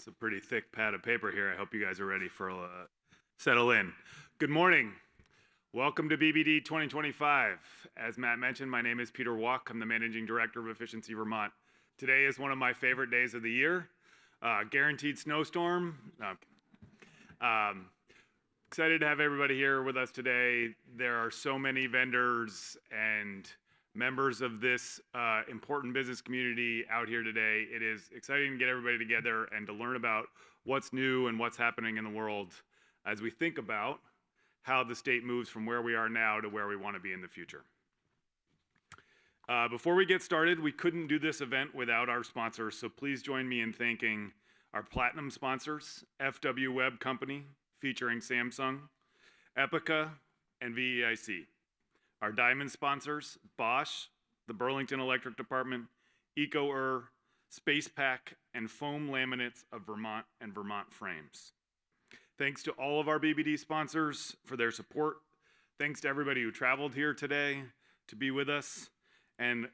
It's a pretty thick pad of paper here. I hope you guys are ready for settle in. Good morning. Welcome to BBD 2025. As Matt mentioned, my name is Peter Walk. I'm the Managing Director of Efficiency Vermont. Today is one of my favorite days of the year. Guaranteed snowstorm. No, excited to have everybody here with us today. There are so many vendors and members of this important business community out here today. It is exciting to get everybody together and to learn about what's new and what's happening in the world as we think about how the state moves from where we are now to where we want to be in the future. Before we get started, we couldn't do this event without our sponsors, so please join me in thanking our platinum sponsors, FW Web Company, featuring Samsung, Epica, and VEIC. Our diamond sponsors, Bosch, the Burlington Electric Department, EcoER, SpacePack, and Foam Laminates of Vermont and Vermont Frames. Thanks to all of our BBD sponsors for their support. Thanks to everybody who traveled here today to be with us, and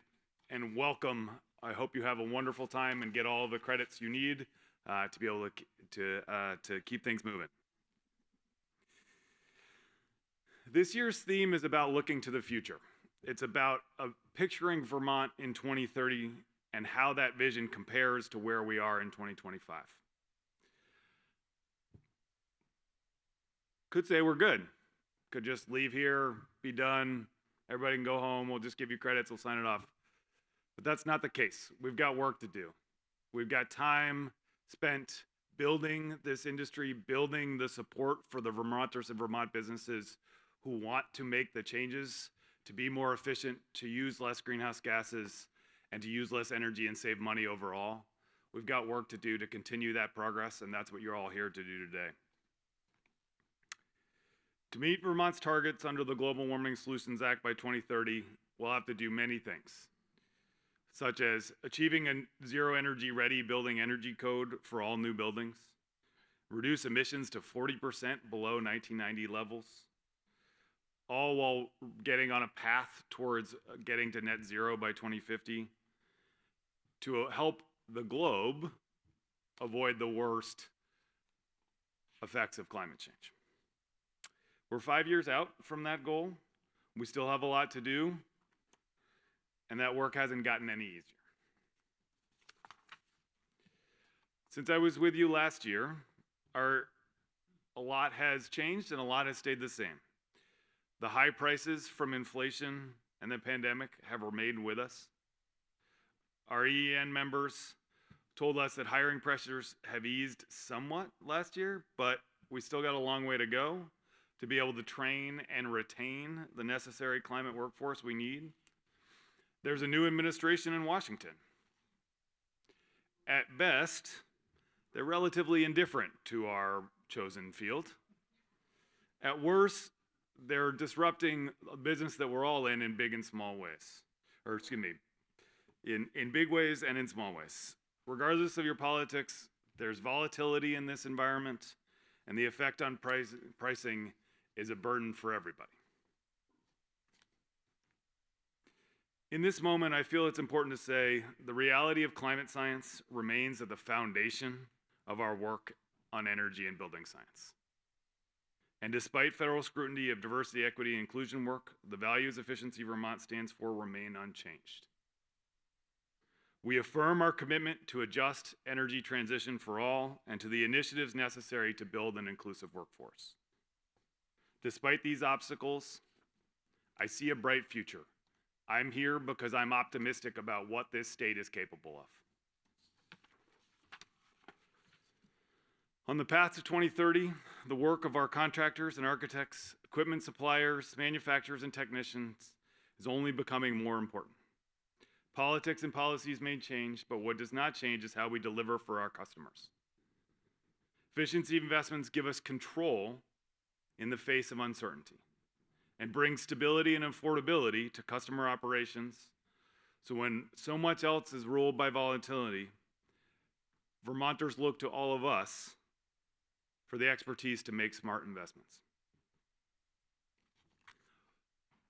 welcome. I hope you have a wonderful time and get all of the credits you need to be able to keep things moving. This year's theme is about looking to the future. It's about picturing Vermont in 2030 and how that vision compares to where we are in 2025. Could say we're good. Could just leave here, be done, everybody can go home, we'll just give you credits, we'll sign it off. But that's not the case. We've got work to do. We've got time spent building this industry, building the support for the Vermonters and Vermont businesses who want to make the changes to be more efficient, to use less greenhouse gases, and to use less energy and save money overall. We've got work to do to continue that progress, and that's what you're all here to do today. To meet Vermont's targets under the Global Warming Solutions Act by 2030, we'll have to do many things, such as achieving a zero energy ready building energy code for all new buildings, reduce emissions to 40% below 1990 levels, all while getting on a path towards getting to net zero by 2050 to help the globe avoid the worst effects of climate change. We're 5 years out from that goal. We still have a lot to do, and that work hasn't gotten any easier. Since I was with you last year, a lot has changed and a lot has stayed the same. The high prices from inflation and the pandemic have remained with us. Our EEN members told us that hiring pressures have eased somewhat last year, but we still got a long way to go to be able to train and retain the necessary climate workforce we need. There's a new administration in Washington. At best, they're relatively indifferent to our chosen field. At worst, they're disrupting a business that we're all in big and small ways. Or excuse me, in big ways and in small ways. Regardless of your politics, there's volatility in this environment, and the effect on pricing is a burden for everybody. In this moment, I feel it's important to say the reality of climate science remains at the foundation of our work on energy and building science. And despite federal scrutiny of diversity, equity, and inclusion work, the values Efficiency Vermont stands for remain unchanged. We affirm our commitment to a just energy transition for all and to the initiatives necessary to build an inclusive workforce. Despite these obstacles, I see a bright future. I'm here because I'm optimistic about what this state is capable of. On the path to 2030, the work of our contractors and architects, equipment suppliers, manufacturers, and technicians is only becoming more important. Politics and policies may change, but what does not change is how we deliver for our customers. Efficiency investments give us control in the face of uncertainty and bring stability and affordability to customer operations. So when so much else is ruled by volatility, Vermonters look to all of us for the expertise to make smart investments.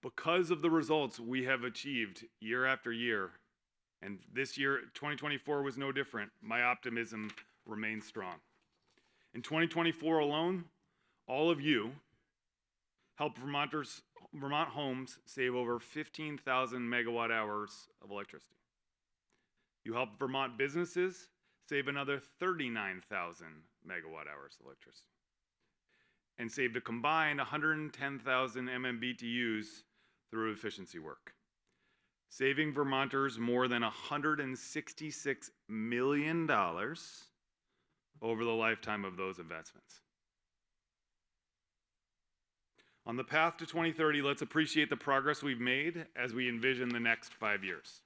Because of the results we have achieved year after year, and this year, 2024 was no different, my optimism remains strong. In 2024 alone, all of you helped Vermont homes save over 15,000 megawatt hours of electricity. You helped Vermont businesses save another 39,000 megawatt hours of electricity and saved a combined 110,000 MMBTUs through efficiency work, saving Vermonters more than $166 million over the lifetime of those investments. On the path to 2030, let's appreciate the progress we've made as we envision the next 5 years.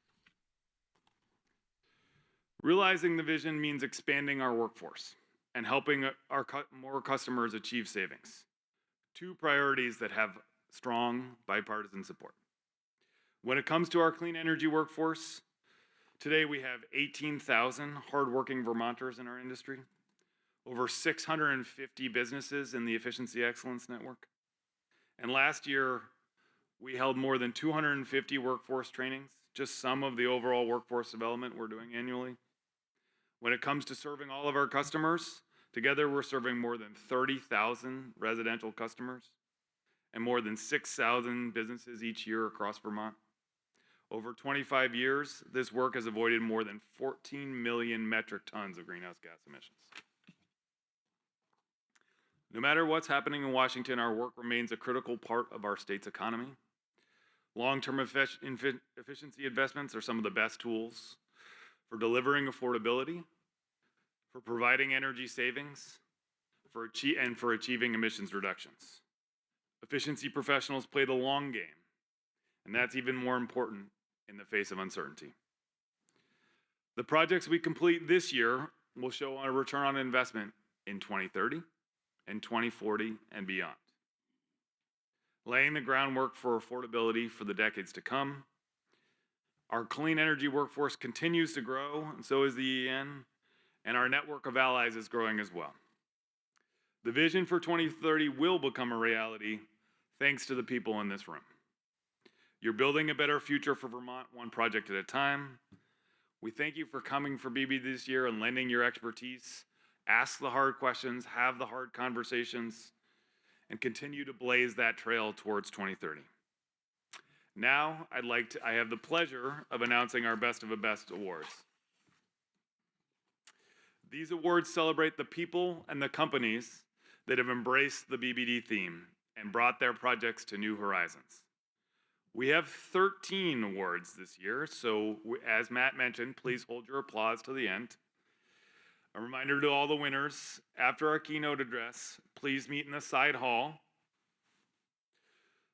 Realizing the vision means expanding our workforce and helping more customers achieve savings. Two priorities that have strong bipartisan support. When it comes to our clean energy workforce, today we have 18,000 hardworking Vermonters in our industry, over 650 businesses in the Efficiency Excellence Network. And last year, we held more than 250 workforce trainings, just some of the overall workforce development we're doing annually. When it comes to serving all of our customers, together we're serving more than 30,000 residential customers and more than 6,000 businesses each year across Vermont. Over 25 years, this work has avoided more than 14 million metric tons of greenhouse gas emissions. No matter what's happening in Washington, our work remains a critical part of our state's economy. Long-term efficiency investments are some of the best tools for delivering affordability, for providing energy savings, and for achieving emissions reductions. Efficiency professionals play the long game, and that's even more important in the face of uncertainty. The projects we complete this year will show a return on investment in 2030 and 2040 and beyond, laying the groundwork for affordability for the decades to come. Our clean energy workforce continues to grow, and so is the EN, and our network of allies is growing as well. The vision for 2030 will become a reality thanks to the people in this room. You're building a better future for Vermont one project at a time. We thank you for coming for BB this year and lending your expertise. Ask the hard questions, have the hard conversations, and continue to blaze that trail towards 2030. Now, I have the pleasure of announcing our Best of the Best awards. These awards celebrate the people and the companies that have embraced the BBD theme and brought their projects to new horizons. We have 13 awards this year, so as Matt mentioned, please hold your applause to the end. A reminder to all the winners, after our keynote address, please meet in the side hall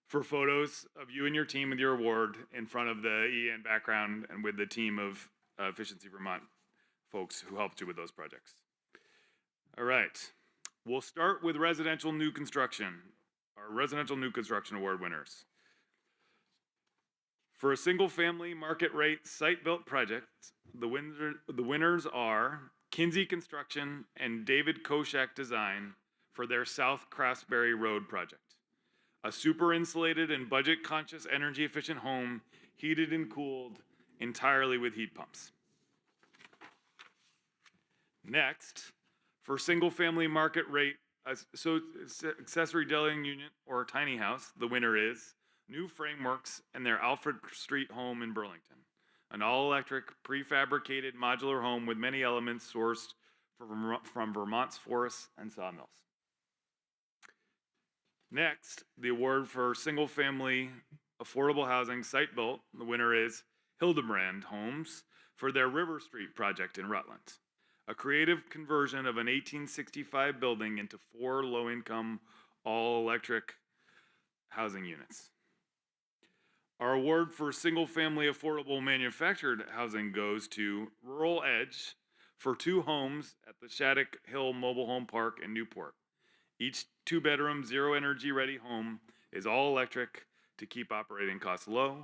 for photos of you and your team with your award in front of the EN background and with the team of Efficiency Vermont folks who helped you with those projects. All right, we'll start with residential new construction, our residential new construction award winners. For a single-family market-rate site-built project, the winners are Kinsey Construction and David Koshak Design for their South Craftsbury Road project, a super-insulated and budget-conscious energy-efficient home heated and cooled entirely with heat pumps. Next, for single-family market-rate accessory dwelling unit or tiny house, the winner is New Frameworks and their Alfred Street home in Burlington, an all-electric, prefabricated modular home with many elements sourced from Vermont's forests and sawmills. Next, the award for single-family affordable housing site-built, the winner is Hildebrand Homes for their River Street project in Rutland, a creative conversion of an 1865 building into 4 low-income, all-electric housing units. Our award for single-family affordable manufactured housing goes to Rural Edge for 2 homes at the Shattuck Hill Mobile Home Park in Newport. Each 2-bedroom, zero-energy-ready home is all electric to keep operating costs low.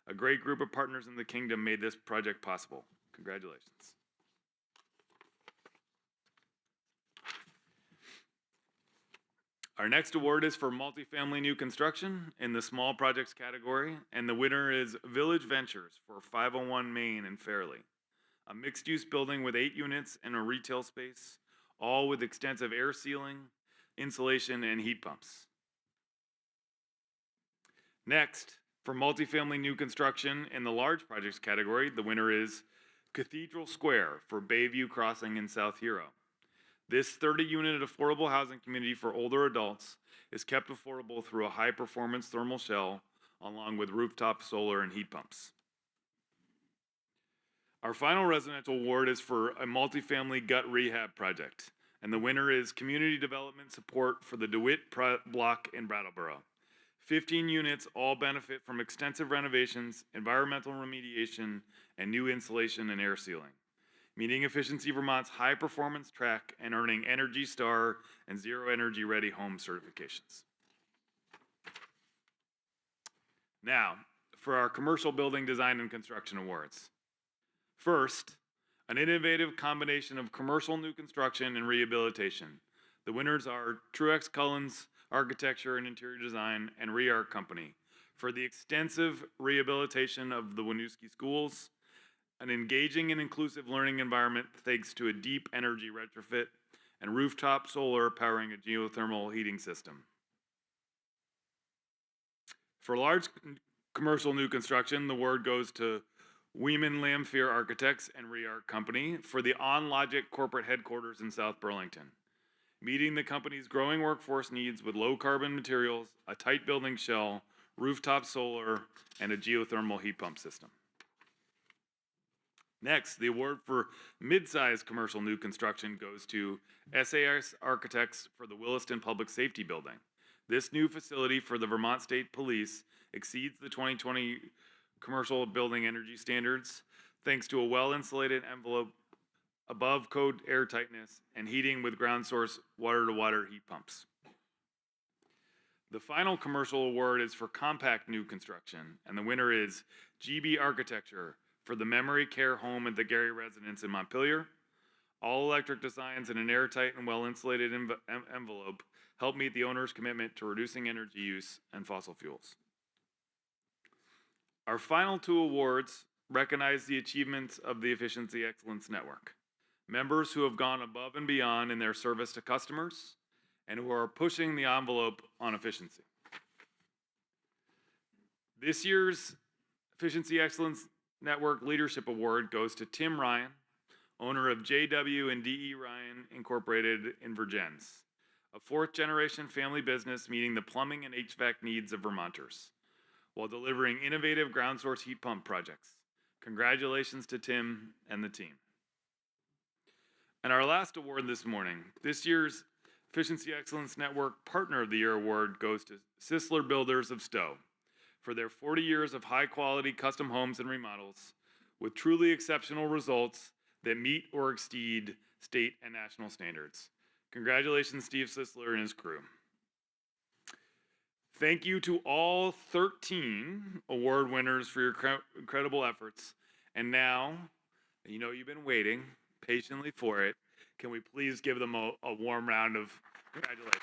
A great group of partners in the kingdom made this project possible. Congratulations. Our next award is for multifamily new construction in the small projects category, and the winner is Village Ventures for 501 Main in Fairleigh, a mixed-use building with 8 units and a retail space, all with extensive air sealing, insulation, and heat pumps. Next, for multifamily new construction in the large projects category, the winner is Cathedral Square for Bayview Crossing in South Hero. This 30-unit affordable housing community for older adults is kept affordable through a high-performance thermal shell along with rooftop solar and heat pumps. Our final residential award is for a multifamily gut rehab project, and the winner is Community Development Support for the DeWitt Block in Brattleboro. 15 units all benefit from extensive renovations, environmental remediation, and new insulation and air sealing, meeting Efficiency Vermont's high-performance track and earning Energy Star and Zero Energy Ready Home certifications. Now, for our Commercial Building Design and Construction Awards. First, an innovative combination of commercial new construction and rehabilitation. The winners are Truex Cullen's Architecture and Interior Design and ReArch Company for the extensive rehabilitation of the Winooski schools, an engaging and inclusive learning environment thanks to a deep energy retrofit, and rooftop solar powering a geothermal heating system. For large commercial new construction, the award goes to Weeman Lamphir Architects and ReArch Company for the OnLogic corporate headquarters in South Burlington, meeting the company's growing workforce needs with low-carbon materials, a tight building shell, rooftop solar, and a geothermal heat pump system. Next, the award for mid-sized commercial new construction goes to SAS Architects for the Williston Public Safety Building. This new facility for the Vermont State Police exceeds the 2020 commercial building energy standards thanks to a well-insulated envelope, above code air tightness, and heating with ground source water-to-water heat pumps. The final commercial award is for compact new construction, and the winner is GB Architecture for the Memory Care Home at the Gary Residence in Montpelier. All electric designs in an airtight and well-insulated envelope help meet the owner's commitment to reducing energy use and fossil fuels. Our final 2 awards recognize the achievements of the Efficiency Excellence Network. Members who have gone above and beyond in their service to customers and who are pushing the envelope on efficiency. This year's Efficiency Excellence Network Leadership Award goes to Tim Ryan, owner of JW and DE Ryan Incorporated in Virgins, a 4th-generation family business meeting the plumbing and HVAC needs of Vermonters, while delivering innovative ground source heat pump projects. Congratulations to Tim and the team. And our last award this morning, this year's Efficiency Excellence Network Partner of the Year Award goes to Sisler Builders of Stowe for their 40 years of high-quality custom homes and remodels with truly exceptional results that meet or exceed state and national standards. Congratulations, Steve Sisler and his crew. Thank you to all 13 award winners for your incredible efforts. And now, you know you've been waiting patiently for it. Can we please give them a warm round of congratulations?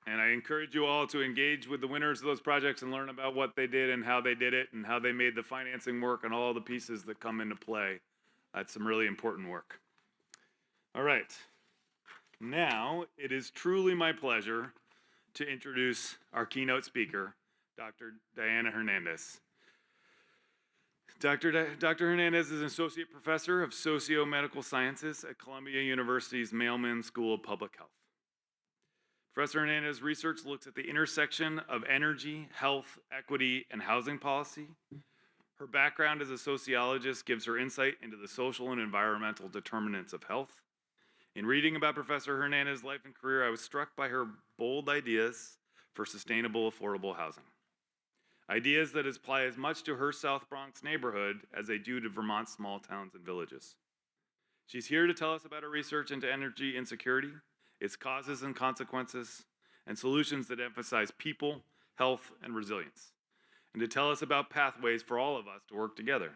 And I encourage you all to engage with the winners of those projects and learn about what they did and how they did it and how they made the financing work and all the pieces that come into play. That's some really important work. All right. Now, it is truly my pleasure to introduce our keynote speaker, Dr. Diana Hernandez. Dr. Hernandez is an associate professor of socio-medical sciences at Columbia University's Mailman School of Public Health. Professor Hernandez's research looks at the intersection of energy, health, equity, and housing policy. Her background as a sociologist gives her insight into the social and environmental determinants of health. In reading about Professor Hernandez's life and career, I was struck by her bold ideas for sustainable, affordable housing. Ideas that apply as much to her South Bronx neighborhood as they do to Vermont's small towns and villages. She's here to tell us about her research into energy insecurity, its causes and consequences, and solutions that emphasize people, health, and resilience, and to tell us about pathways for all of us to work together.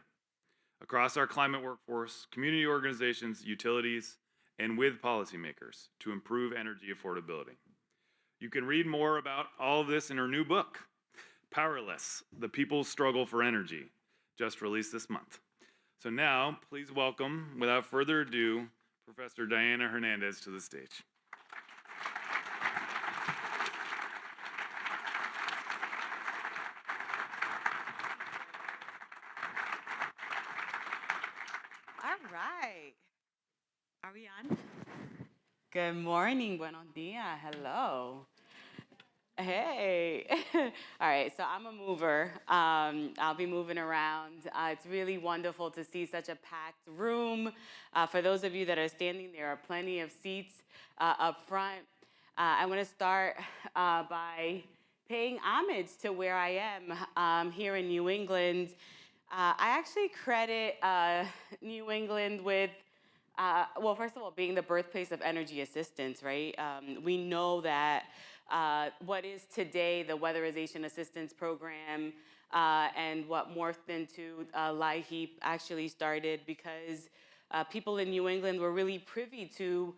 across our climate workforce, community organizations, utilities, and with policymakers to improve energy affordability. You can read more about all of this in her new book, Powerless, The People's Struggle for Energy, just released this month. So now, please welcome, without further ado, Professor Diana Hernandez to the stage. All right. Are we on? Good morning. Buenos dias. Hello. Hey. All right. So I'm a mover. I'll be moving around. It's really wonderful to see such a packed room. For those of you that are standing, there are plenty of seats up front. I want to start by paying homage to where I am here in New England. I actually credit New England with well, first of all, being the birthplace of energy assistance, right? We know that what is today the Weatherization Assistance Program and what morphed into LIHEAP actually started because people in New England were really privy to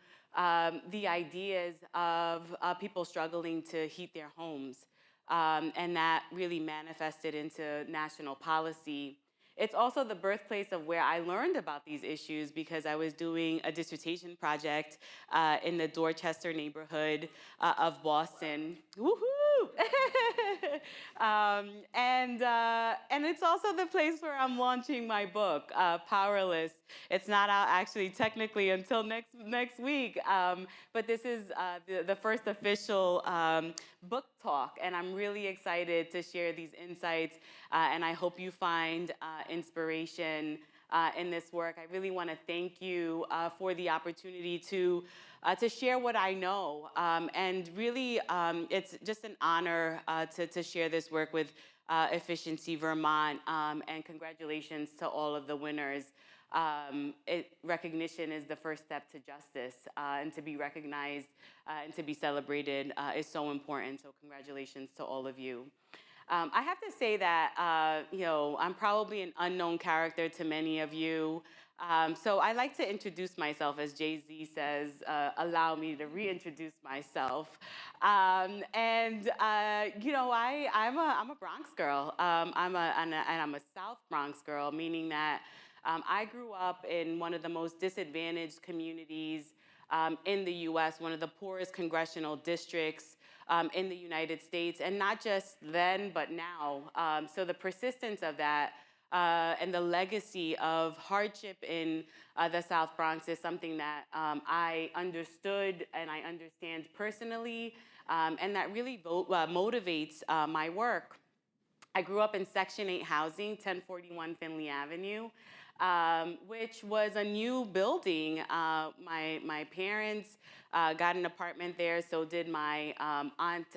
the ideas of people struggling to heat their homes. And that really manifested into national policy. It's also the birthplace of where I learned about these issues because I was doing a dissertation project in the Dorchester neighborhood of Boston. Woohoo! And it's also the place where I'm launching my book, Powerless. It's not out actually technically until next week, but this is the first official book talk, and I'm really excited to share these insights, and I hope you find inspiration in this work. I really want to thank you for the opportunity to share what I know, and really it's just an honor to share this work with Efficiency Vermont, and congratulations to all of the winners. Recognition is the first step to justice, and to be recognized and to be celebrated is so important. So congratulations to all of you. I have to say that I'm probably an unknown character to many of you. So I like to introduce myself, as Jay-Z says, allow me to reintroduce myself. I'm a Bronx girl. I'm a South Bronx girl, meaning that I grew up in one of the most disadvantaged communities in the US, one of the poorest congressional districts in the United States, and not just then, but now. So the persistence of that and the legacy of hardship in the South Bronx is something that I understood and I understand personally, and that really motivates my work. I grew up in Section 8 housing, 1041 Finley Avenue, which was a new building. My parents got an apartment there, so did my aunt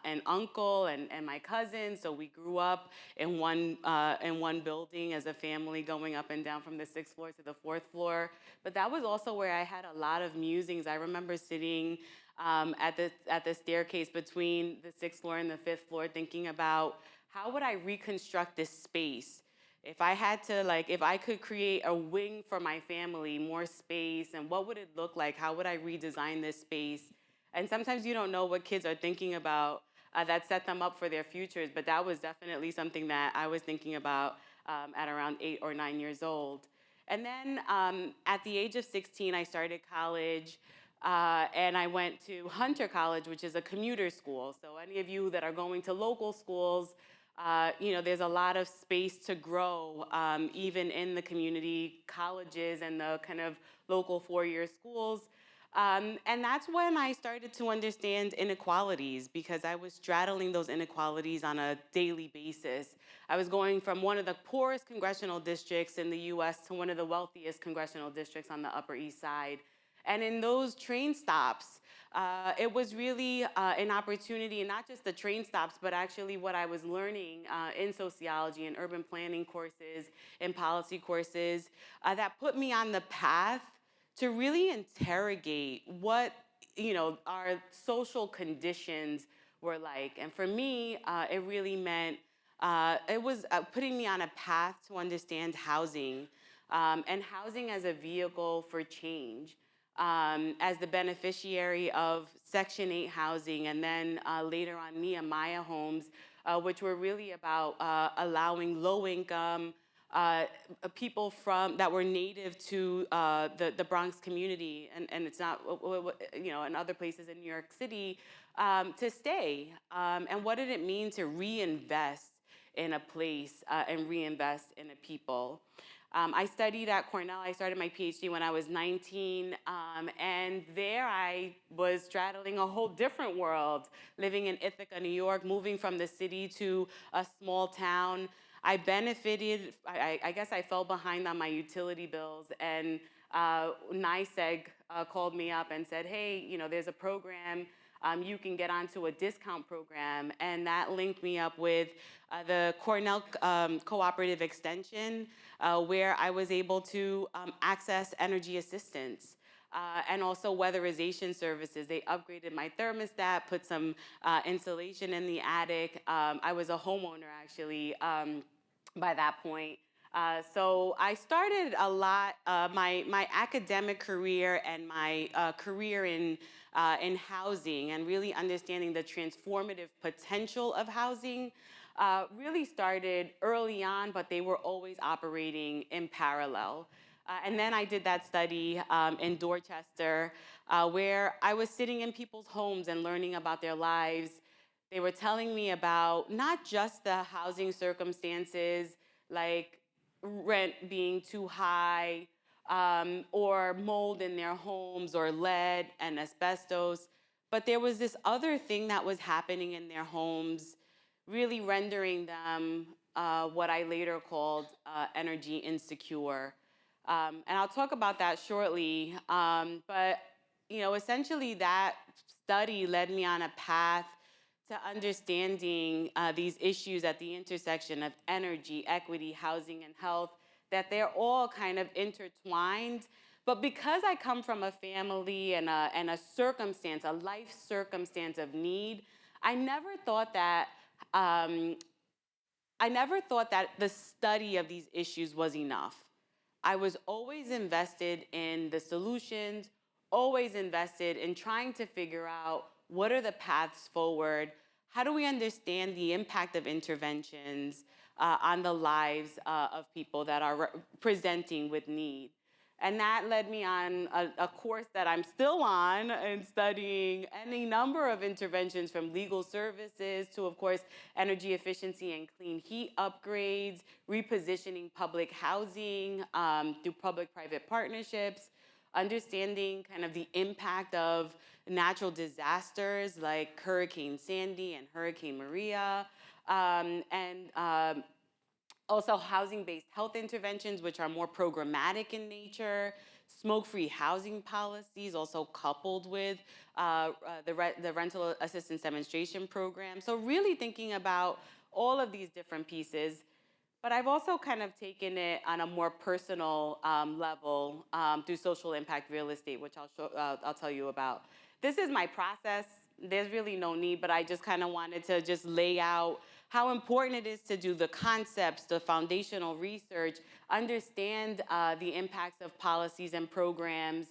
and uncle and my cousins. So we grew up in one building as a family, going up and down from the 6th floor to the 4th floor. But that was also where I had a lot of musings. I remember sitting at the staircase between the 6th floor and the 5th floor, thinking about how would I reconstruct this space? If I had to, if I could create a wing for my family, more space, and what would it look like? How would I redesign this space? And sometimes you don't know what kids are thinking about that set them up for their futures, but that was definitely something that I was thinking about at around 8 or 9 years old. And then at the age of 16, I started college. And I went to Hunter College, which is a commuter school. So any of you that are going to local schools, there's a lot of space to grow, even in the community colleges and the kind of local four-year schools. And that's when I started to understand inequalities, because I was straddling those inequalities on a daily basis. I was going from one of the poorest congressional districts in the US to one of the wealthiest congressional districts on the Upper East Side. And in those train stops, it was really an opportunity, and not just the train stops, but actually what I was learning in sociology and urban planning courses and policy courses that put me on the path to really interrogate what our social conditions were like. And for me, it really meant it was putting me on a path to understand housing. and housing as a vehicle for change. As the beneficiary of Section 8 housing, and then later on Nehemiah homes, which were really about allowing low-income people that were native to the Bronx community, and it's not, in other places in New York City, to stay. And what did it mean to reinvest in a place and reinvest in a people? I studied at Cornell. I started my PhD when I was 19, and there I was straddling a whole different world, living in Ithaca, New York, moving from the city to a small town. I benefited, I guess I fell behind on my utility bills, and NYSEG called me up and said, hey, there's a program, you can get onto a discount program, and that linked me up with the Cornell Cooperative Extension, where I was able to access energy assistance. And also weatherization services. They upgraded my thermostat, put some insulation in the attic. I was a homeowner, actually, by that point. So I started a lot, my academic career and my career in housing, and really understanding the transformative potential of housing really started early on, but they were always operating in parallel. And then I did that study in Dorchester, where I was sitting in people's homes and learning about their lives. They were telling me about not just the housing circumstances, like rent being too high, or mold in their homes, or lead and asbestos, but there was this other thing that was happening in their homes, really rendering them what I later called energy insecure. And I'll talk about that shortly, but essentially that study led me on a path to understanding these issues at the intersection of energy, equity, housing, and health, that they're all kind of intertwined. But because I come from a family and a circumstance, a life circumstance of need, I never thought that the study of these issues was enough. I was always invested in the solutions, always invested in trying to figure out what are the paths forward, how do we understand the impact of interventions on the lives of people that are presenting with need. And that led me on a course that I'm still on and studying any number of interventions, from legal services to, of course, energy efficiency and clean heat upgrades, repositioning public housing through public-private partnerships, understanding kind of the impact of natural disasters like Hurricane Sandy and Hurricane Maria, and also housing-based health interventions, which are more programmatic in nature, smoke-free housing policies, also coupled with the rental assistance demonstration program. So really thinking about all of these different pieces. But I've also kind of taken it on a more personal level through social impact real estate, which I'll tell you about. This is my process. There's really no need, but I just kind of wanted to just lay out how important it is to do the concepts, the foundational research, understand the impacts of policies and programs,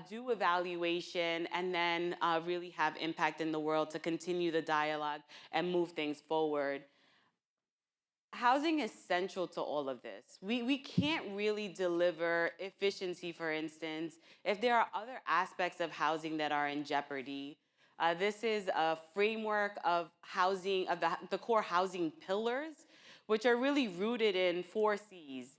do evaluation, and then really have impact in the world to continue the dialogue and move things forward. Housing is central to all of this. We can't really deliver efficiency, for instance, if there are other aspects of housing that are in jeopardy. This is a framework of housing, of the core housing pillars, which are really rooted in 4 C's: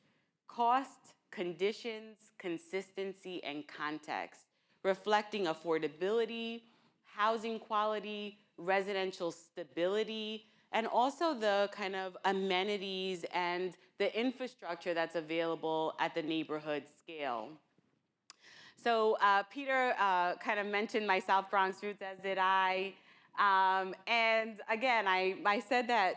cost, conditions, consistency, and context, reflecting affordability, housing quality, residential stability, and also the kind of amenities and the infrastructure that's available at the neighborhood scale. So Peter kind of mentioned my South Bronx roots, as did I. And again, I said that,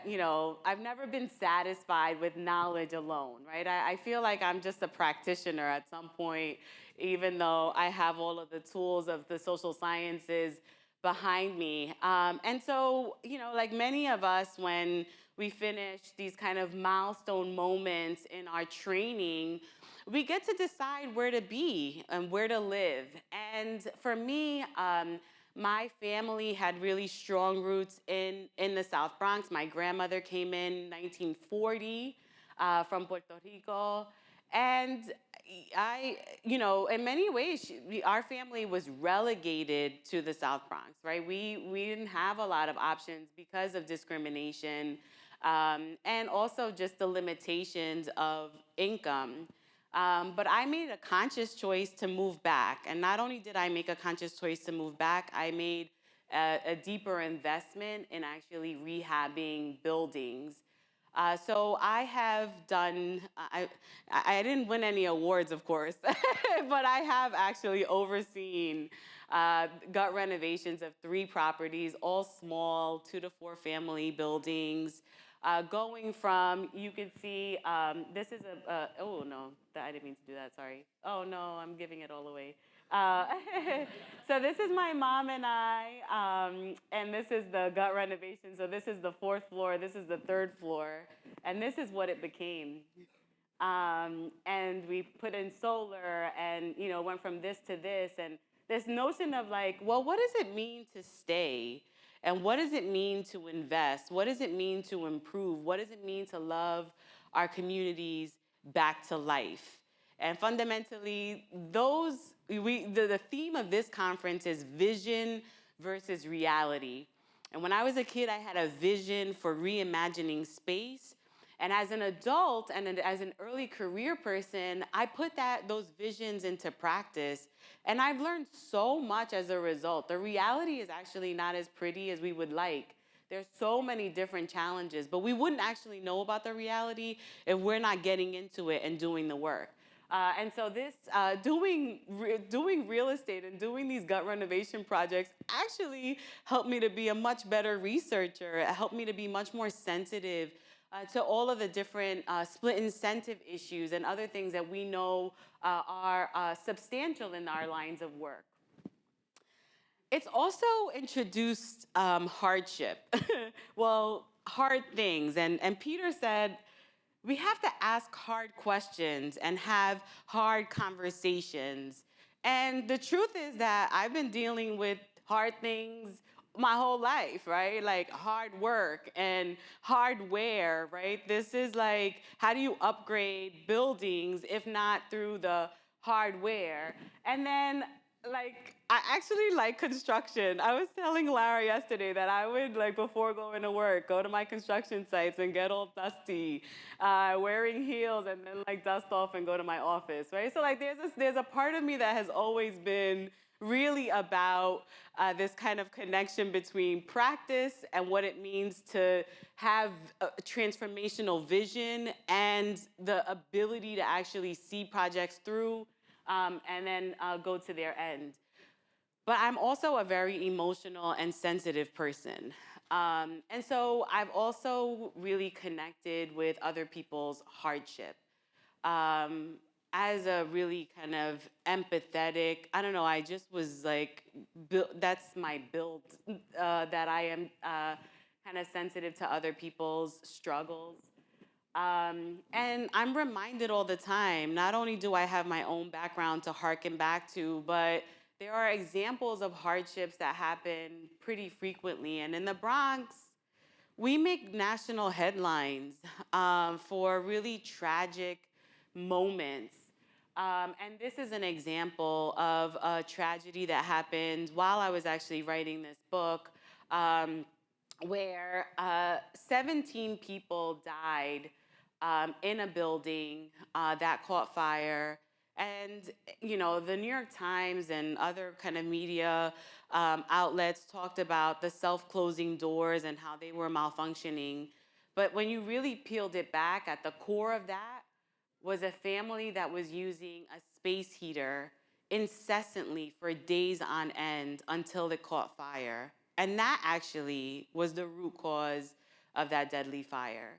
I've never been satisfied with knowledge alone, right? I feel like I'm just a practitioner at some point, even though I have all of the tools of the social sciences behind me. And so, like many of us, when we finish these kind of milestone moments in our training, we get to decide where to be and where to live. And for me, my family had really strong roots in the South Bronx. My grandmother came in 1940 from Puerto Rico. And in many ways, our family was relegated to the South Bronx, right? We didn't have a lot of options because of discrimination and also just the limitations of income. But I made a conscious choice to move back. And not only did I make a conscious choice to move back, I made a deeper investment in actually rehabbing buildings. So I have done, I didn't win any awards, of course, but I have actually overseen gut renovations of 3 properties, all small 2 to 4 family buildings. Going from, you can see, this is oh no, I didn't mean to do that, sorry. Oh no, I'm giving it all away. Uh, so this is my mom and I, and this is the gut renovation. So this is the 4th floor, this is the 3rd floor, and this is what it became. And we put in solar and, went from this to this, and this notion of like, well, what does it mean to stay? And what does it mean to invest? What does it mean to improve? What does it mean to love our communities back to life? And fundamentally, the theme of this conference is vision versus reality. And when I was a kid, I had a vision for reimagining space. And as an adult and as an early career person, I put those visions into practice. And I've learned so much as a result. The reality is actually not as pretty as we would like. There's so many different challenges, but we wouldn't actually know about the reality if we're not getting into it and doing the work. And so this doing real estate and doing these gut renovation projects actually helped me to be a much better researcher. It helped me to be much more sensitive to all of the different split incentive issues and other things that we know are substantial in our lines of work. It's also introduced hardship. Well, hard things. And Peter said, we have to ask hard questions and have hard conversations. And the truth is that I've been dealing with hard things my whole life, right? Like hard work and hardware, right? This is like, how do you upgrade buildings if not through the hardware? And then I actually like construction. I was telling Lara yesterday that I would, before going to work, go to my construction sites and get all dusty, wearing heels, and then dust off and go to my office, right? So there's a part of me that has always been really about this kind of connection between practice and what it means to have a transformational vision and the ability to actually see projects through and then go to their end. But I'm also a very emotional and sensitive person. And so I've also really connected with other people's hardship. As a really kind of empathetic, I don't know, I just was that's my build, that I am kind of sensitive to other people's struggles. And I'm reminded all the time, not only do I have my own background to harken back to, but there are examples of hardships that happen pretty frequently. And in the Bronx, we make national headlines for really tragic moments. And this is an example of a tragedy that happened while I was actually writing this book, where 17 people died in a building that caught fire. And, the New York Times and other kind of media outlets talked about the self-closing doors and how they were malfunctioning. But when you really peeled it back, at the core of that was a family that was using a space heater incessantly for days on end until it caught fire. And that actually was the root cause of that deadly fire.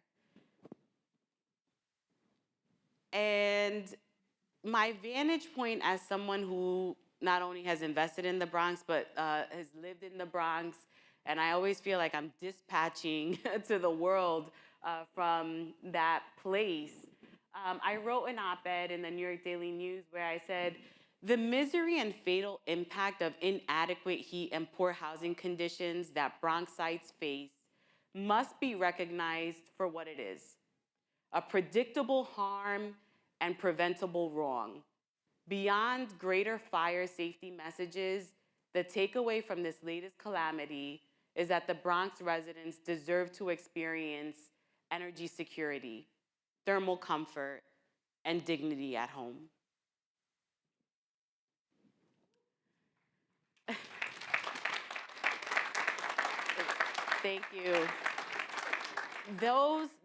And my vantage point as someone who not only has invested in the Bronx, but has lived in the Bronx, and I always feel like I'm dispatching to the world from that place. I wrote an op-ed in the New York Daily News where I said, the misery and fatal impact of inadequate heat and poor housing conditions that Bronxites face must be recognized for what it is, a predictable harm and preventable wrong. Beyond greater fire safety messages, the takeaway from this latest calamity is that the Bronx residents deserve to experience energy security, thermal comfort, and dignity at home. Thank you.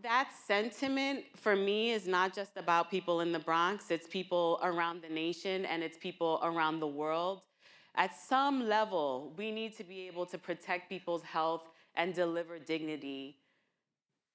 That sentiment for me is not just about people in the Bronx, it's people around the nation and it's people around the world. At some level, we need to be able to protect people's health and deliver dignity.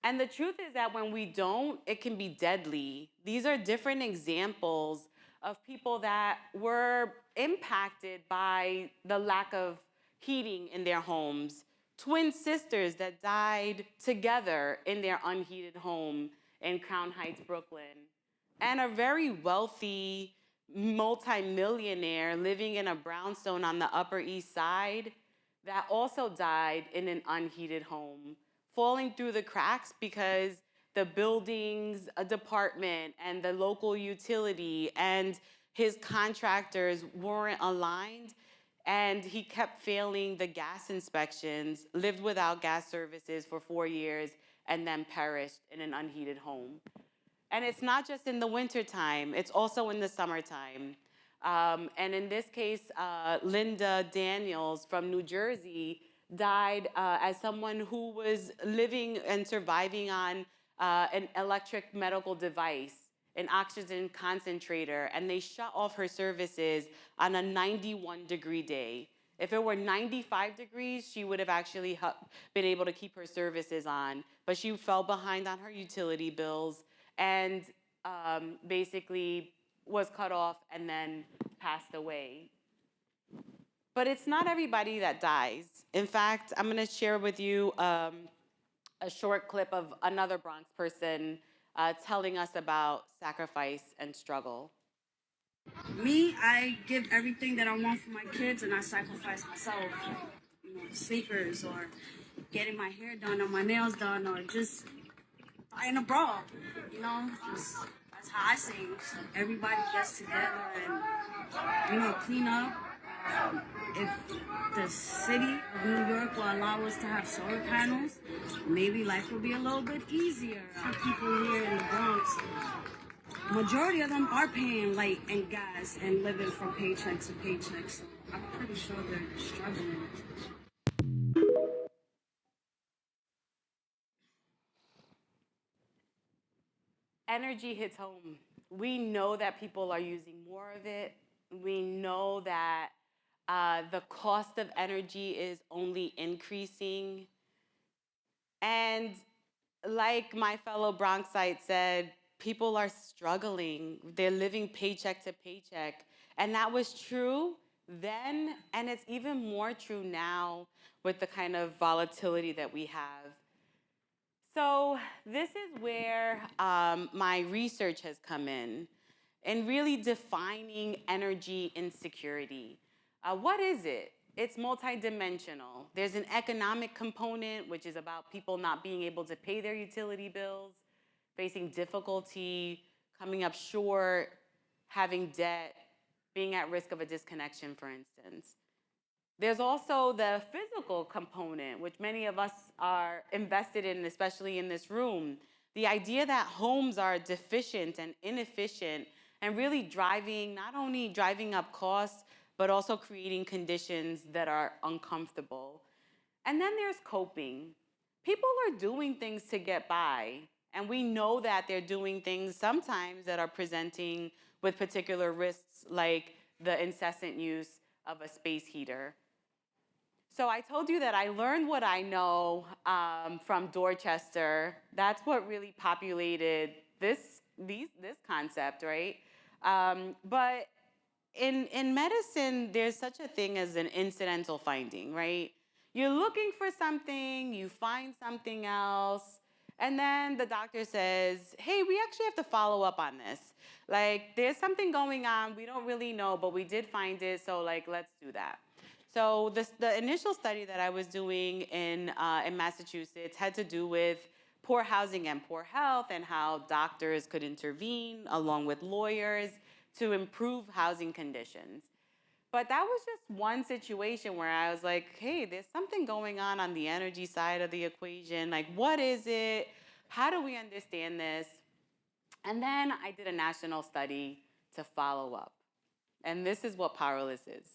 And the truth is that when we don't, it can be deadly. These are different examples of people that were impacted by the lack of heating in their homes. Twin sisters that died together in their unheated home in Crown Heights, Brooklyn. And a very wealthy multimillionaire living in a brownstone on the Upper East Side that also died in an unheated home, falling through the cracks because the buildings department and the local utility and his contractors weren't aligned, and he kept failing the gas inspections, lived without gas services for 4 years, and then perished in an unheated home. And it's not just in the wintertime, it's also in the summertime. And in this case, Linda Daniels from New Jersey died as someone who was living and surviving on an electric medical device, an oxygen concentrator, and they shut off her services on a 91-degree day. If it were 95 degrees, she would have actually been able to keep her services on, but she fell behind on her utility bills and basically was cut off and then passed away. But it's not everybody that dies. In fact, I'm gonna share with you a short clip of another Bronx person telling us about sacrifice and struggle. Me, I give everything that I want for my kids and I sacrifice myself. You know, sneakers or getting my hair done or my nails done or just buying a bra. You know, just, that's how I save. Everybody gets together and, you know, clean up. If the city of New York will allow us to have solar panels, maybe life will be a little bit easier. People here in the Bronx, majority of them are paying light and gas and living from paycheck to paycheck, so I'm pretty sure they're struggling. Energy hits home. We know that people are using more of it. We know that the cost of energy is only increasing. And like my fellow Bronxite said, people are struggling. They're living paycheck to paycheck. And that was true then, and it's even more true now with the kind of volatility that we have. So this is where my research has come in really defining energy insecurity. What is it? It's multidimensional. There's an economic component, which is about people not being able to pay their utility bills, facing difficulty, coming up short, having debt, being at risk of a disconnection, for instance. There's also the physical component, which many of us are invested in, especially in this room. The idea that homes are deficient and inefficient and really not only driving up costs, but also creating conditions that are uncomfortable. And then there's coping. People are doing things to get by, and we know that they're doing things sometimes that are presenting with particular risks, like the incessant use of a space heater. So I told you that I learned what I know from Dorchester. That's what really populated this concept, right? But in medicine, there's such a thing as an incidental finding, right? You're looking for something, you find something else, And then the doctor says, hey, we actually have to follow up on this. Like, there's something going on. We don't really know, but we did find it. So, like, let's do that. So the initial study that I was doing in Massachusetts had to do with poor housing and poor health and how doctors could intervene along with lawyers to improve housing conditions. But that was just one situation where I was like, hey, there's something going on the energy side of the equation. Like, what is it? How do we understand this? And then I did a national study to follow up. And this is what Powerless is.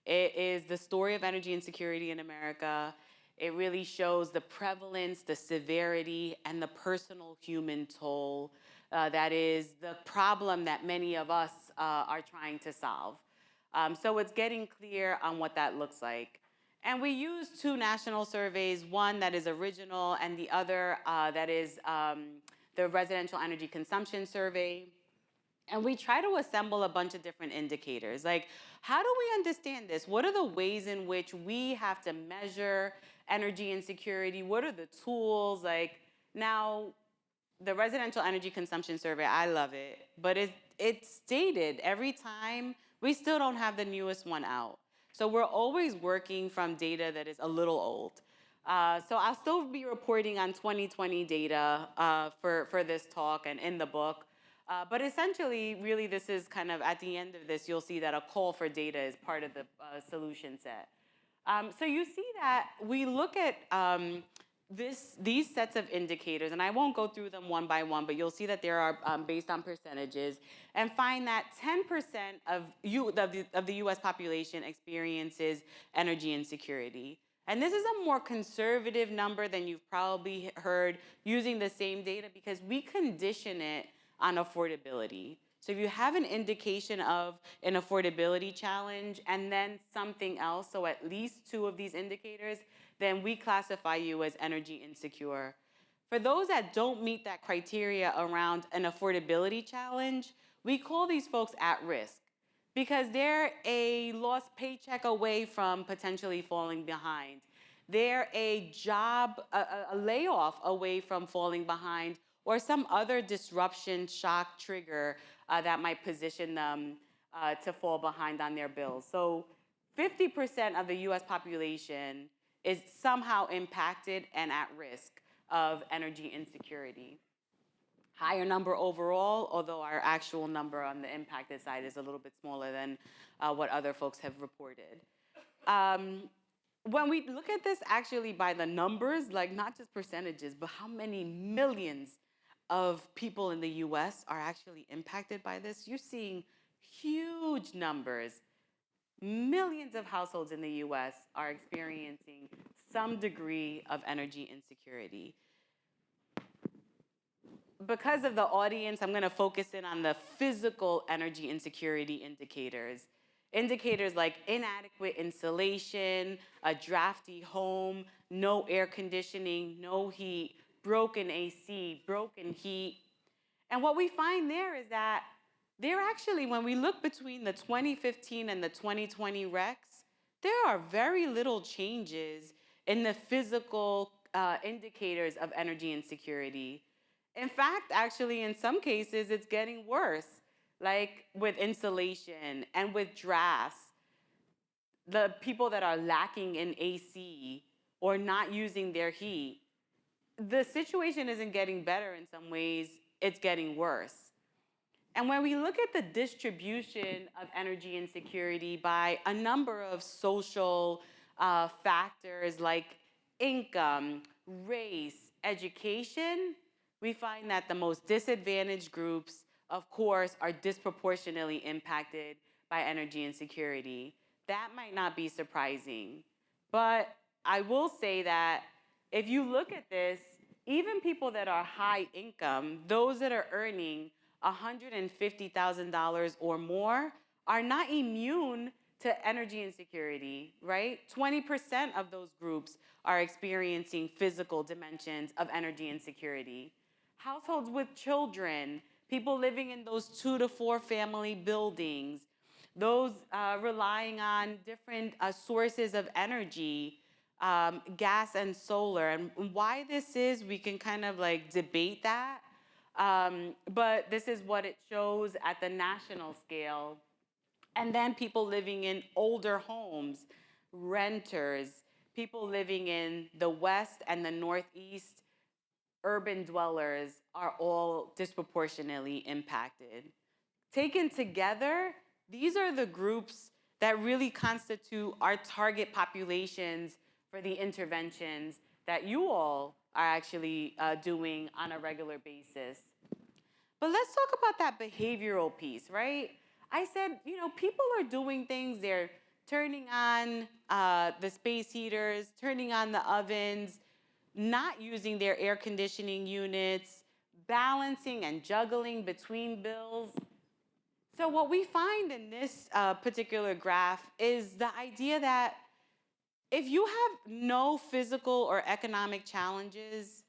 It is the story of energy insecurity in America. It really shows the prevalence, the severity, and the personal human toll that is the problem that many of us are trying to solve. So it's getting clear on what that looks like. And we use two national surveys, one that is original and the other that is the Residential Energy Consumption Survey. And we try to assemble a bunch of different indicators. Like, how do we understand this? What are the ways in which we have to measure energy insecurity? What are the tools? Like, now, the Residential Energy Consumption Survey, I love it, but it's stated every time. We still don't have the newest one out. So we're always working from data that is a little old. So I'll still be reporting on 2020 data for this talk and in the book. But essentially, really, this is kind of, at the end of this, you'll see that a call for data is part of the solution set. So you see that we look at these sets of indicators, and I won't go through them one by one, but you'll see that there are based on percentages, and find that 10% of the US population experiences energy insecurity. And this is a more conservative number than you've probably heard using the same data because we condition it on affordability. So if you have an indication of an affordability challenge and then something else, so at least two of these indicators, then we classify you as energy insecure. For those that don't meet that criteria around an affordability challenge, we call these folks at risk because they're a lost paycheck away from potentially falling behind. They're a job, a layoff away from falling behind, or some other disruption, shock, trigger that might position them to fall behind on their bills. So 50% of the US population is somehow impacted and at risk of energy insecurity. Higher number overall, although our actual number on the impacted side is a little bit smaller than what other folks have reported. When we look at this actually by the numbers, like not just percentages, but how many millions of people in the US are actually impacted by this, you're seeing huge numbers. Millions of households in the US are experiencing some degree of energy insecurity. Because of the audience, I'm going to focus in on the physical energy insecurity indicators. Indicators like inadequate insulation, a drafty home, no air conditioning, no heat, broken AC, broken heat. And what we find there is that there actually, when we look between the 2015 and the 2020 recs, there are very little changes in the physical indicators of energy insecurity. In fact, actually, in some cases, it's getting worse, like with insulation and with drafts. The people that are lacking in AC or not using their heat, the situation isn't getting better in some ways, it's getting worse. And when we look at the distribution of energy insecurity by a number of social factors like income, race, education, we find that the most disadvantaged groups, of course, are disproportionately impacted by energy insecurity. That might not be surprising, but I will say that if you look at this, even people that are high income, those that are earning $150,000 or more, are not immune to energy insecurity, right? 20% of those groups are experiencing physical dimensions of energy insecurity. Households with children, people living in those 2 to 4 family buildings, those relying on different sources of energy, gas and solar. And why this is, we can kind of like debate that. But this is what it shows at the national scale. And then people living in older homes, renters, people living in the West and the Northeast, urban dwellers are all disproportionately impacted. Taken together, these are the groups that really constitute our target populations for the interventions that you all are actually doing on a regular basis. But let's talk about that behavioral piece, right? I said, people are doing things. They're turning on the space heaters, turning on the ovens, not using their air conditioning units, balancing and juggling between bills. So what we find in this particular graph is the idea that if you have no physical or economic challenges,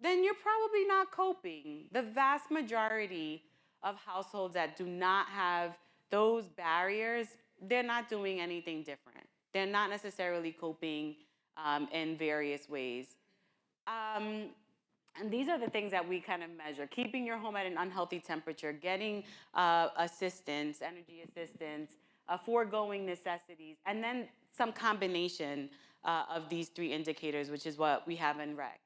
then you're probably not coping. The vast majority of households that do not have those barriers, they're not doing anything different. They're not necessarily coping in various ways. And these are the things that we kind of measure: keeping your home at an unhealthy temperature, getting assistance, energy assistance, foregoing necessities, and then some combination of these three indicators, which is what we have in REX.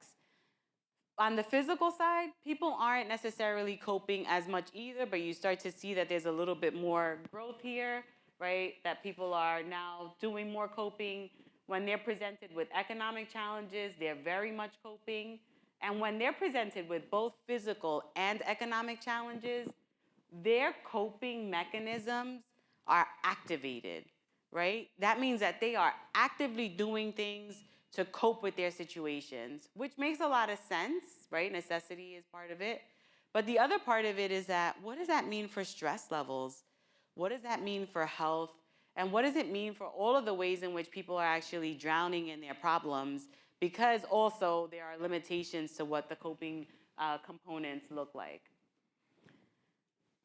On the physical side, people aren't necessarily coping as much either, but you start to see that there's a little bit more growth here, right? That people are now doing more coping. When they're presented with economic challenges, they're very much coping. And when they're presented with both physical and economic challenges, their coping mechanisms are activated, right? That means that they are actively doing things to cope with their situations, which makes a lot of sense, right? Necessity is part of it. But the other part of it is that, what does that mean for stress levels? What does that mean for health? And what does it mean for all of the ways in which people are actually drowning in their problems? Because also there are limitations to what the coping components look like.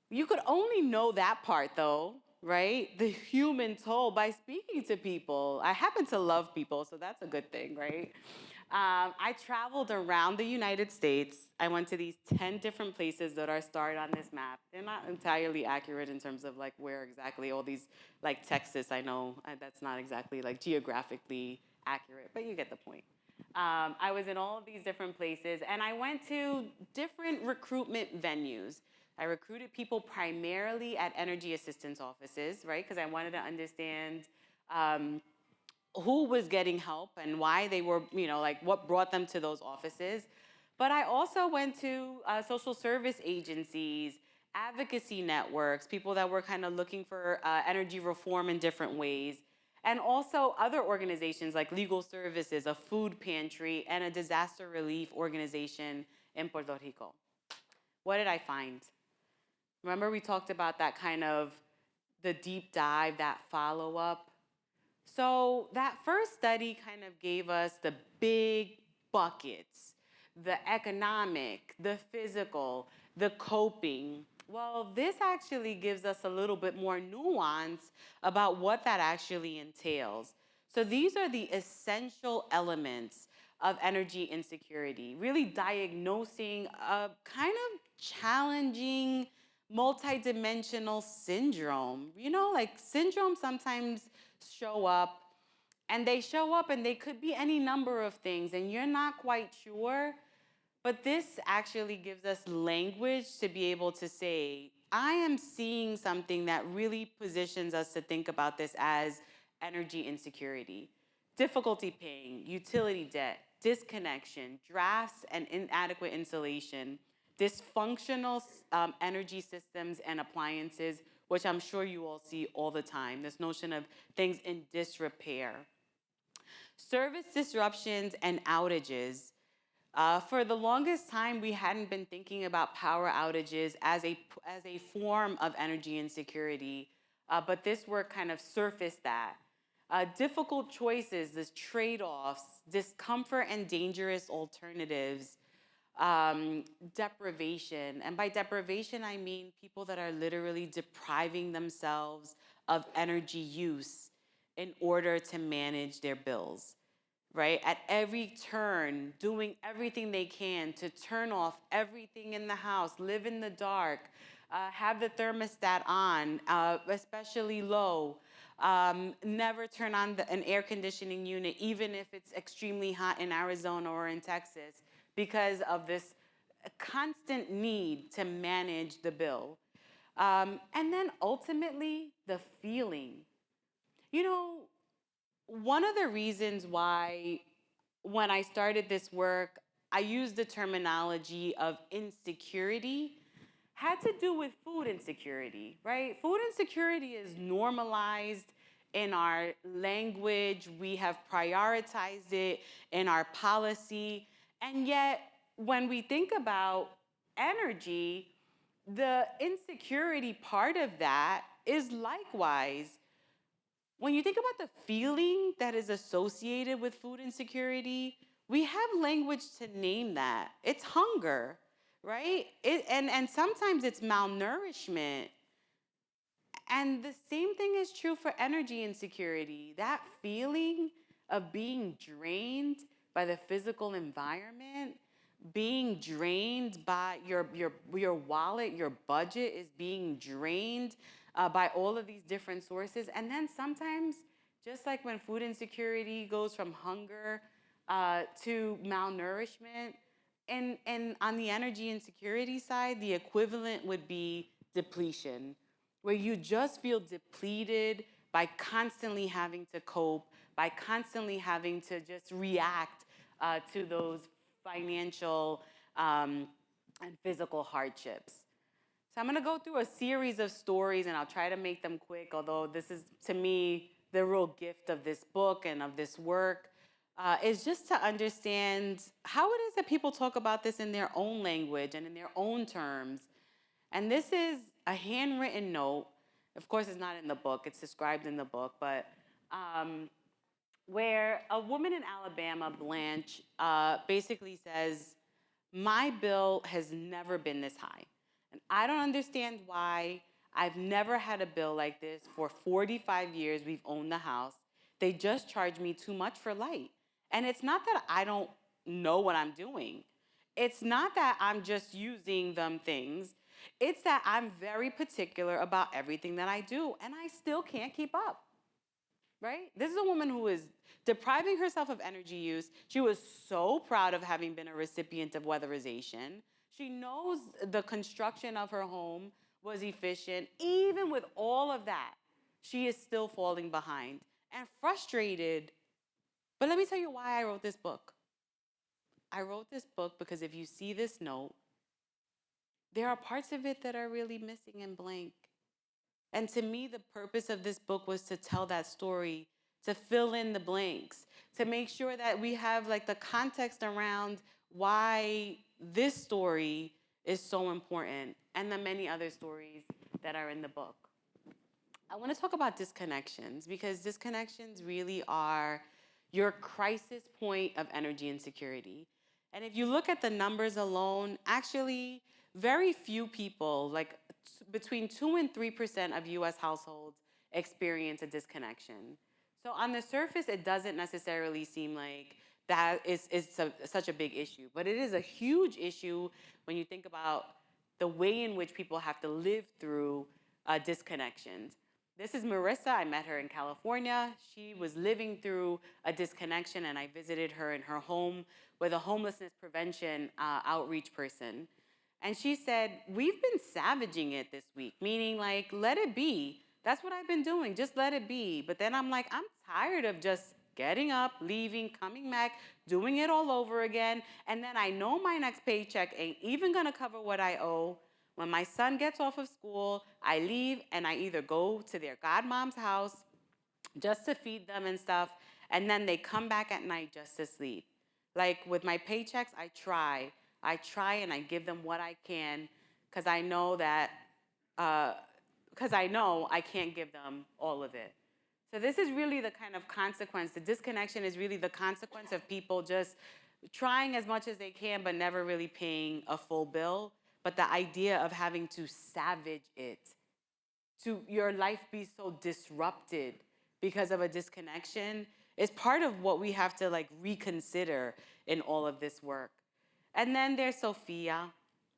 You could only know that part though, right? The human toll, by speaking to people. I happen to love people, so that's a good thing, right? I traveled around the United States. I went to these 10 different places that are starred on this map. They're not entirely accurate in terms of like where exactly all these, like Texas, I know that's not exactly like geographically accurate, but you get the point. I was in all of these different places, and I went to different recruitment venues. I recruited people primarily at energy assistance offices, right? Because I wanted to understand who was getting help and why they were, like what brought them to those offices. But I also went to social service agencies, advocacy networks, people that were kind of looking for energy reform in different ways, and also other organizations like legal services, a food pantry, and a disaster relief organization in Puerto Rico. What did I find? Remember we talked about that kind of the deep dive, that follow-up? So that first study kind of gave us the big buckets, the economic, the physical, the coping. Well, this actually gives us a little bit more nuance about what that actually entails. So these are the essential elements of energy insecurity, really diagnosing a kind of challenging multidimensional syndrome. Like syndromes sometimes show up, and they show up and they could be any number of things, and you're not quite sure. But this actually gives us language to be able to say, I am seeing something that really positions us to think about this as energy insecurity. Difficulty paying, utility debt, disconnection, drafts and inadequate insulation, dysfunctional energy systems and appliances, which I'm sure you all see all the time, this notion of things in disrepair. Service disruptions and outages. For the longest time, we hadn't been thinking about power outages as a form of energy insecurity, but this work kind of surfaced that. Difficult choices, this trade-offs, discomfort and dangerous alternatives, deprivation. And by deprivation, I mean people that are literally depriving themselves of energy use in order to manage their bills. right? At every turn, doing everything they can to turn off everything in the house, live in the dark, have the thermostat on, especially low. Never turn on an air conditioning unit, even if it's extremely hot in Arizona or in Texas, because of this constant need to manage the bill. And then ultimately, the feeling. You know, one of the reasons why when I started this work, I used the terminology of insecurity had to do with food insecurity, right? Food insecurity is normalized in our language. We have prioritized it in our policy. And yet, when we think about energy, the insecurity part of that is likewise when you think about the feeling that is associated with food insecurity, we have language to name that. It's hunger, right? And sometimes it's malnourishment. And the same thing is true for energy insecurity. That feeling of being drained by the physical environment, being drained by your wallet, your budget is being drained by all of these different sources. And then sometimes, just like when food insecurity goes from hunger to malnourishment, and on the energy insecurity side, the equivalent would be depletion, where you just feel depleted by constantly having to cope, by constantly having to just react to those financial and physical hardships. So I'm gonna go through a series of stories and I'll try to make them quick, although this is, to me, the real gift of this book and of this work, is just to understand how it is that people talk about this in their own language and in their own terms. And this is a handwritten note. Of course, it's not in the book, it's described in the book, but where a woman in Alabama, Blanche, basically says, my bill has never been this high. And I don't understand why. I've never had a bill like this. For 45 years, we've owned the house. They just charge me too much for light. And it's not that I don't know what I'm doing. It's not that I'm just using them things. It's that I'm very particular about everything that I do, and I still can't keep up, right? This is a woman who is depriving herself of energy use. She was so proud of having been a recipient of weatherization. She knows the construction of her home was efficient. Even with all of that, she is still falling behind and frustrated. But let me tell you why I wrote this book. I wrote this book because if you see this note, there are parts of it that are really missing and blank. And to me, the purpose of this book was to tell that story, to fill in the blanks, to make sure that we have like the context around why this story is so important and the many other stories that are in the book. I want to talk about disconnections because disconnections really are your crisis point of energy insecurity. And if you look at the numbers alone, actually, very few people, like between 2 and 3% of US households, experience a disconnection. So on the surface, it doesn't necessarily seem like such a big issue, but it is a huge issue when you think about the way in which people have to live through disconnections. This is Marissa. I met her in California. She was living through a disconnection, and I visited her in her home with a homelessness prevention outreach person. And she said, we've been savaging it this week, meaning like, let it be. That's what I've been doing, just let it be. But then I'm like, I'm tired of just getting up, leaving, coming back, doing it all over again. And then I know my next paycheck ain't even gonna cover what I owe. When my son gets off of school, I leave and I either go to their godmom's house just to feed them and stuff, and then they come back at night just to sleep. Like with my paychecks, I try. And I give them what I can because I know that, because I know I can't give them all of it. So this is really the kind of consequence. The disconnection is really the consequence of people just trying as much as they can but never really paying a full bill. But the idea of having to savage it, to your life be so disrupted because of a disconnection, is part of what we have to like reconsider in all of this work. And then there's Sophia.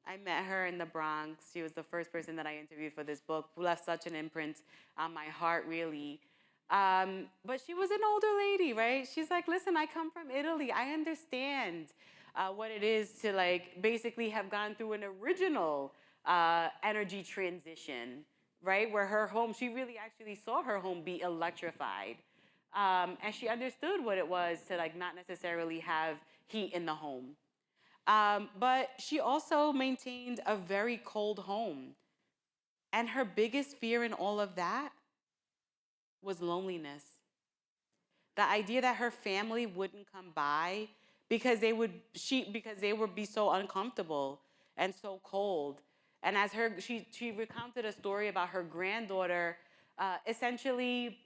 I met her in the Bronx. She was the first person that I interviewed for this book, who left such an imprint on my heart, really. But she was an older lady, right? She's like, listen, I come from Italy. I understand what it is to like basically have gone through an original energy transition, right? Where her home, she really actually saw her home be electrified. And she understood what it was to like not necessarily have heat in the home. But she also maintained a very cold home. And her biggest fear in all of that was loneliness. The idea that her family wouldn't come by because they would be so uncomfortable and so cold. And as she recounted a story about her granddaughter essentially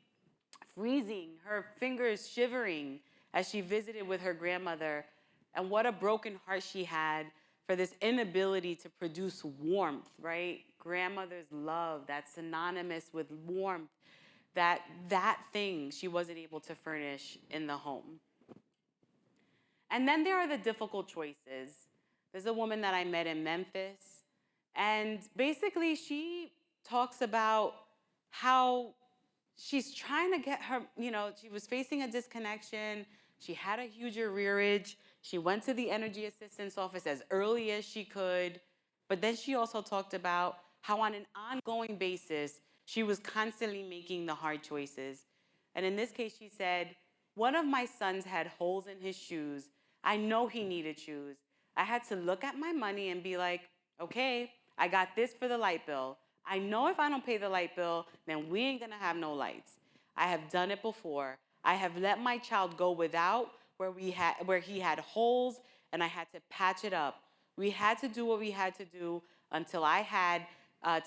freezing, her fingers shivering as she visited with her grandmother, and what a broken heart she had for this inability to produce warmth, right? Grandmother's love, that's synonymous with warmth, that thing she wasn't able to furnish in the home. And then there are the difficult choices. There's a woman that I met in Memphis, and basically she talks about how she's trying to get her, she was facing a disconnection. She had a huge arrearage. She went to the energy assistance office as early as she could. But then she also talked about how on an ongoing basis, she was constantly making the hard choices. And in this case, she said, one of my sons had holes in his shoes. I know he needed shoes. I had to look at my money and be like, okay, I got this for the light bill. I know if I don't pay the light bill, then we ain't gonna have no lights. I have done it before. I have let my child go without where he had holes, and I had to patch it up. We had to do what we had to do until I had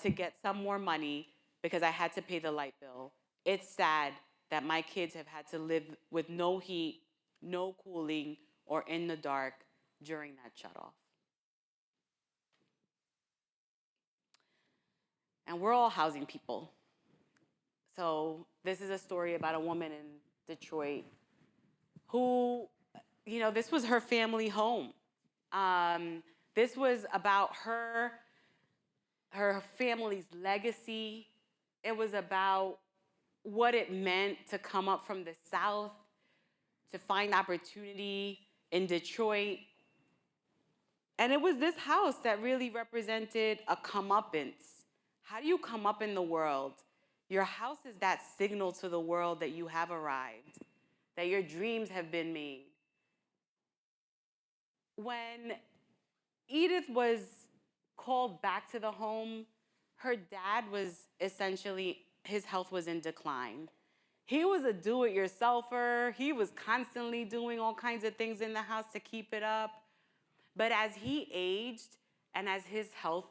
to get some more money because I had to pay the light bill. It's sad that my kids have had to live with no heat, no cooling, or in the dark during that shutoff. And we're all housing people. So this is a story about a woman in Detroit who, this was her family home. This was about her family's legacy. It was about what it meant to come up from the South, to find opportunity in Detroit. And it was this house that really represented a comeuppance. How do you come up in the world? Your house is that signal to the world that you have arrived, that your dreams have been made. When Edith was called back to the home, her dad was essentially, his health was in decline. He was a do-it-yourselfer. He was constantly doing all kinds of things in the house to keep it up. But as he aged and as his health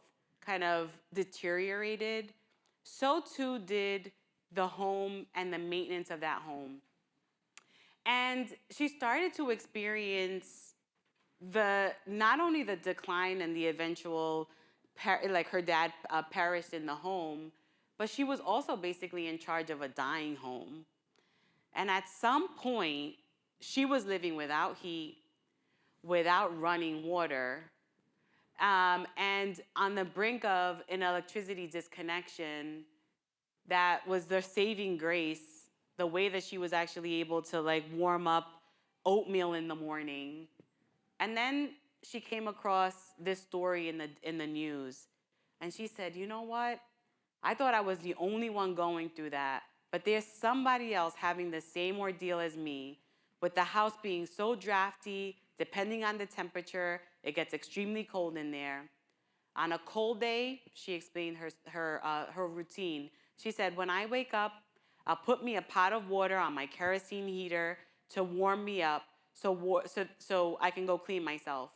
kind of deteriorated, so too did the home and the maintenance of that home. And she started to experience not only the decline and the eventual, her dad perished in the home, but she was also basically in charge of a dying home. And at some point, she was living without heat, without running water, and on the brink of an electricity disconnection that was their saving grace, the way that she was actually able to like warm up oatmeal in the morning. And then she came across this story in the news, and she said, you know what? I thought I was the only one going through that, but there's somebody else having the same ordeal as me, with the house being so drafty, depending on the temperature, it gets extremely cold in there. On a cold day, she explained her routine. She said, when I wake up, I'll put me a pot of water on my kerosene heater to warm me up so I can go clean myself.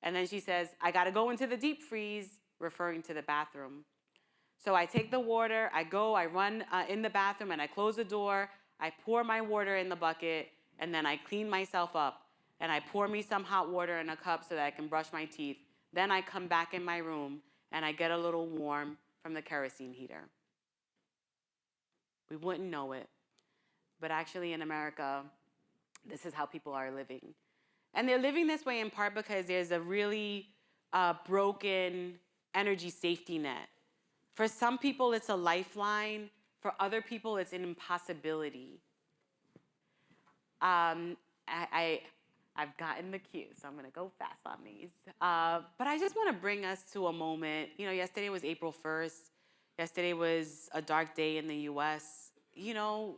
And then she says, I gotta go into the deep freeze, referring to the bathroom. So I take the water, I run in the bathroom, and I close the door, I pour my water in the bucket, and then I clean myself up. And I pour me some hot water in a cup so that I can brush my teeth. Then I come back in my room, and I get a little warm from the kerosene heater. We wouldn't know it, but actually in America, This is how people are living. And they're living this way in part because there's a really broken energy safety net. For some people, it's a lifeline. For other people, it's an impossibility. Um, I've gotten the cue, so I'm gonna go fast on these. But I just wanna bring us to a moment. You know, yesterday was April 1st. Yesterday was a dark day in the US. You know,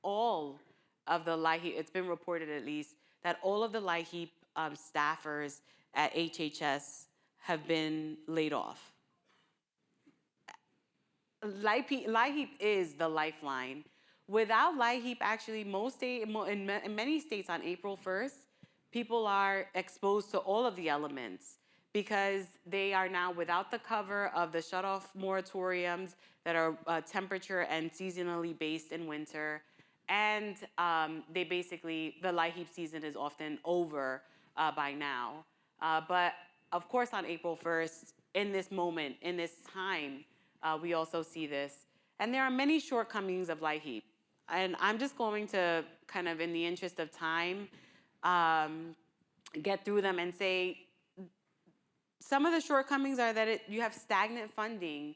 all of the LIHEAP, it's been reported at least, that all of the LIHEAP staffers at HHS have been laid off. LIHEAP is the lifeline. Without LIHEAP, actually, in many states on April 1st, people are exposed to all of the elements because they are now without the cover of the shutoff moratoriums that are temperature and seasonally based in winter. And the LIHEAP season is often over by now. But of course, on April 1st, in this moment, in this time, we also see this. And there are many shortcomings of LIHEAP. And I'm just going to kind of, in the interest of time, get through them and say some of the shortcomings are that you have stagnant funding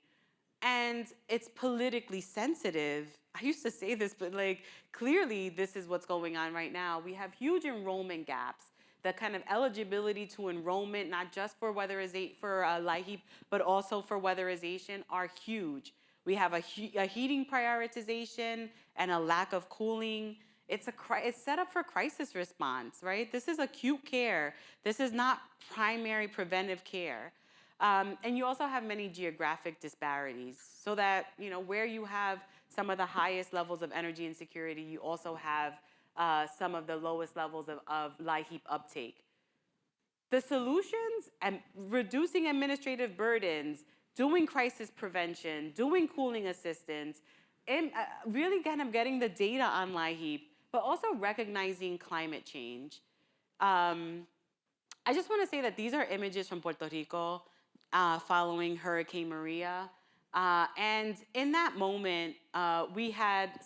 and it's politically sensitive. I used to say this, but like clearly this is what's going on right now. We have huge enrollment gaps. The kind of eligibility to enrollment, not just for LIHEAP, but also for weatherization, are huge. We have a heating prioritization and a lack of cooling. It's set up for crisis response, right? This is acute care. This is not primary preventive care. And you also have many geographic disparities, so that where you have some of the highest levels of energy insecurity, you also have some of the lowest levels of LIHEAP uptake. The solutions and reducing administrative burdens, doing crisis prevention, doing cooling assistance, and really kind of getting the data on LIHEAP, but also recognizing climate change. I just want to say that these are images from Puerto Rico following Hurricane Maria. And in that moment, we had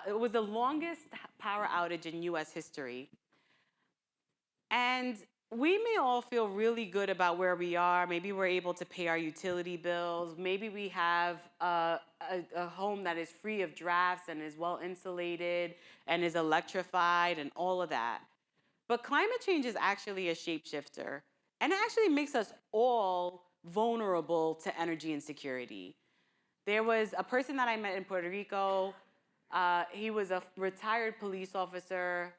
it was the longest power outage in US history. And we may all feel really good about where we are. Maybe we're able to pay our utility bills. Maybe we have a home that is free of drafts and is well insulated and is electrified and all of that. But climate change is actually a shapeshifter, and it actually makes us all vulnerable to energy insecurity. There was a person that I met in Puerto Rico. He was a retired police officer,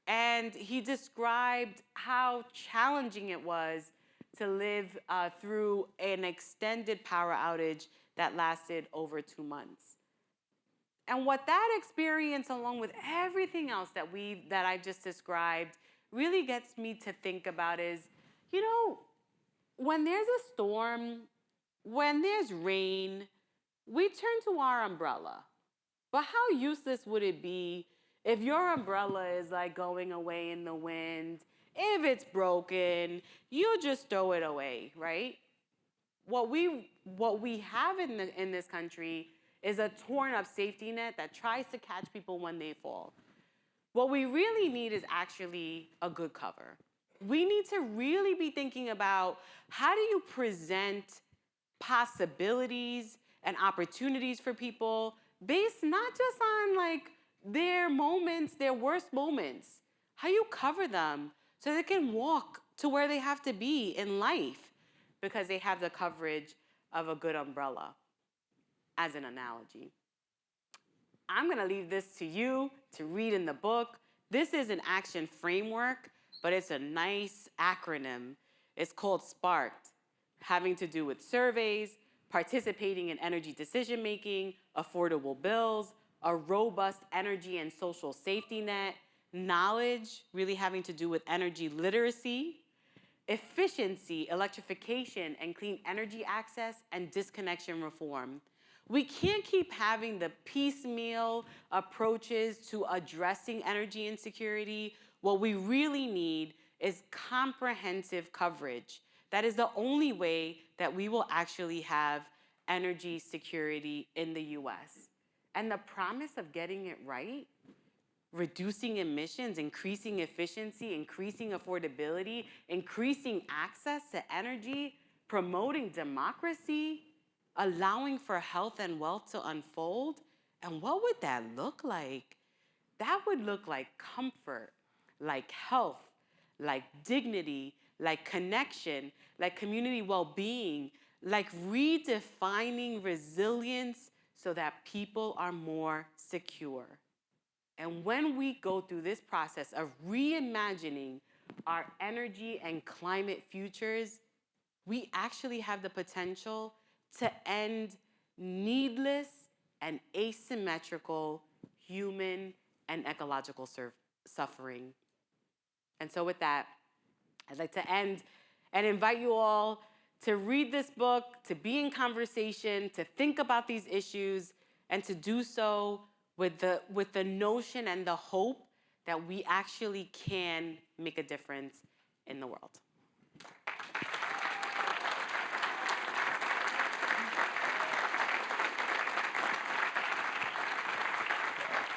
and he described how challenging it was to live through an extended power outage that lasted over 2 months. And what that experience, along with everything else that I've just described, really gets me to think about is, when there's a storm, when there's rain, we turn to our umbrella. But how useless would it be if your umbrella is like going away in the wind? If it's broken, you just throw it away, right? What we have in this country is a torn up safety net that tries to catch people when they fall. What we really need is actually a good cover. We need to really be thinking about, how do you present possibilities and opportunities for people based not just on like their moments, their worst moments, how you cover them so they can walk to where they have to be in life because they have the coverage of a good umbrella, as an analogy. I'm gonna leave this to you to read in the book. This is an action framework, but it's a nice acronym. It's called SPARKed, having to do with surveys, participating in energy decision making, affordable bills, a robust energy and social safety net, knowledge, really having to do with energy literacy, efficiency, electrification, and clean energy access, and disconnection reform. We can't keep having the piecemeal approaches to addressing energy insecurity. What we really need is comprehensive coverage. That is the only way that we will actually have energy security in the US. And the promise of getting it right reducing emissions, increasing efficiency, increasing affordability, increasing access to energy, promoting democracy, allowing for health and wealth to unfold. And what would that look like? That would look like comfort, like health, like dignity, like connection, like community well-being, like redefining resilience so that people are more secure. And when we go through this process of reimagining our energy and climate futures, we actually have the potential to end needless and asymmetrical human and ecological suffering. And so with that, I'd like to end and invite you all to read this book, to be in conversation, to think about these issues, and to do so with the notion and the hope that we actually can make a difference in the world.